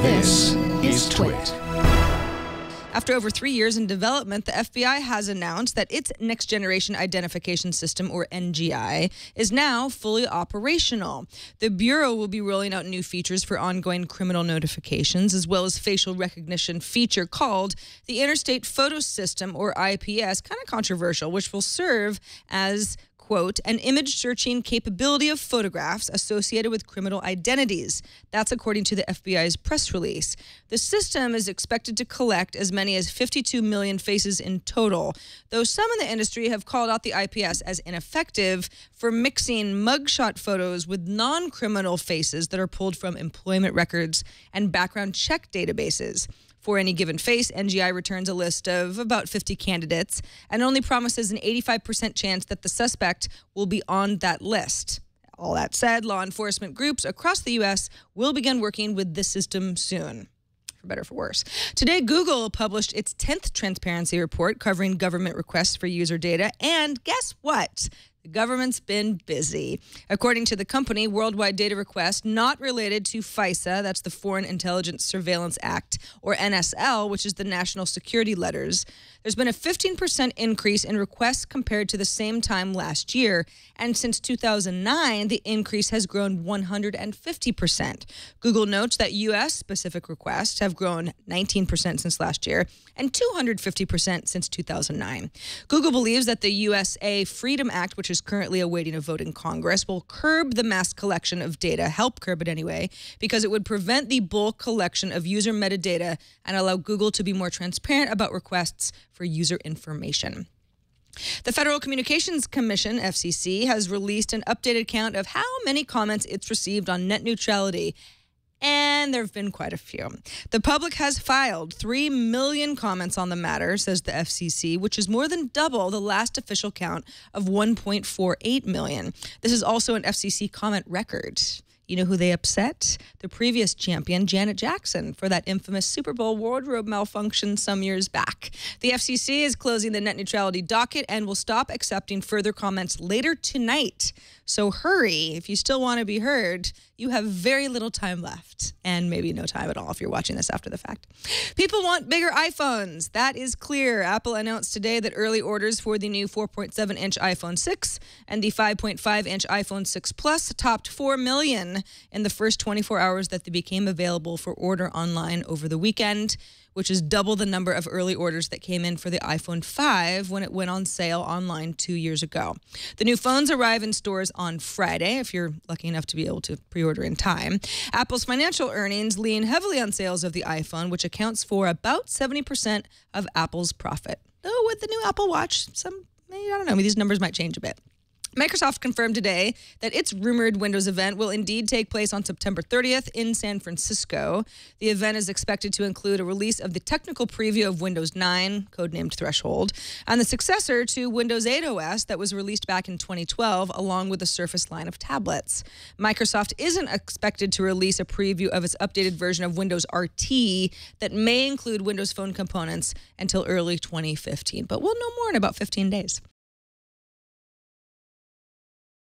This is TWiT. After over 3 years in development, the FBI has announced that its Next Generation Identification System, or NGI, is now fully operational. The Bureau will be rolling out new features for ongoing criminal notifications, as well as facial recognition feature called the Interstate Photo System, or IPS, kind of controversial, which will serve as quote, an image searching capability of photographs associated with criminal identities. That's according to the FBI's press release. The system is expected to collect as many as 52 million faces in total, though some in the industry have called out the IPS as ineffective for mixing mugshot photos with non-criminal faces that are pulled from employment records and background check databases. For any given face, NGI returns a list of about 50 candidates and only promises an 85% chance that the suspect will be on that list. All that said, law enforcement groups across the U.S. will begin working with this system soon. For better or for worse. Today, Google published its 10th transparency report covering government requests for user data. And guess what? The government's been busy. According to the company, worldwide data requests not related to FISA, that's the Foreign Intelligence Surveillance Act, or NSL, which is the National Security Letters. There's been a 15% increase in requests compared to the same time last year. And since 2009, the increase has grown 150%. Google notes that U.S.-specific requests have grown 19% since last year and 250% since 2009. Google believes that the USA Freedom Act, which is currently awaiting a vote in Congress, will curb the mass collection of data, help curb it anyway, because it would prevent the bulk collection of user metadata and allow Google to be more transparent about requests for user information. The Federal Communications Commission, FCC, has released an updated count of how many comments it's received on net neutrality, and there have been quite a few. The public has filed 3 million comments on the matter, says the FCC, which is more than double the last official count of 1.48 million. This is also an FCC comment record. You know who they upset? The previous champion, Janet Jackson, for that infamous Super Bowl wardrobe malfunction some years back. The FCC is closing the net neutrality docket and will stop accepting further comments later tonight. So hurry, if you still want to be heard. You have very little time left, and maybe no time at all if you're watching this after the fact. People want bigger iPhones. That is clear. Apple announced today that early orders for the new 4.7-inch iPhone 6 and the 5.5-inch iPhone 6 Plus topped 4 million in the first 24 hours that they became available for order online over the weekend, which is double the number of early orders that came in for the iPhone 5 when it went on sale online 2 years ago. The new phones arrive in stores on Friday, if you're lucky enough to be able to pre-order in time. Apple's financial earnings lean heavily on sales of the iPhone, which accounts for about 70% of Apple's profit. Though with the new Apple Watch, I don't know, these numbers might change a bit. Microsoft confirmed today that its rumored Windows event will indeed take place on September 30th in San Francisco. The event is expected to include a release of the technical preview of Windows 9, codenamed Threshold, and the successor to Windows 8 OS that was released back in 2012, along with the Surface line of tablets. Microsoft isn't expected to release a preview of its updated version of Windows RT that may include Windows Phone components until early 2015, but we'll know more in about 15 days.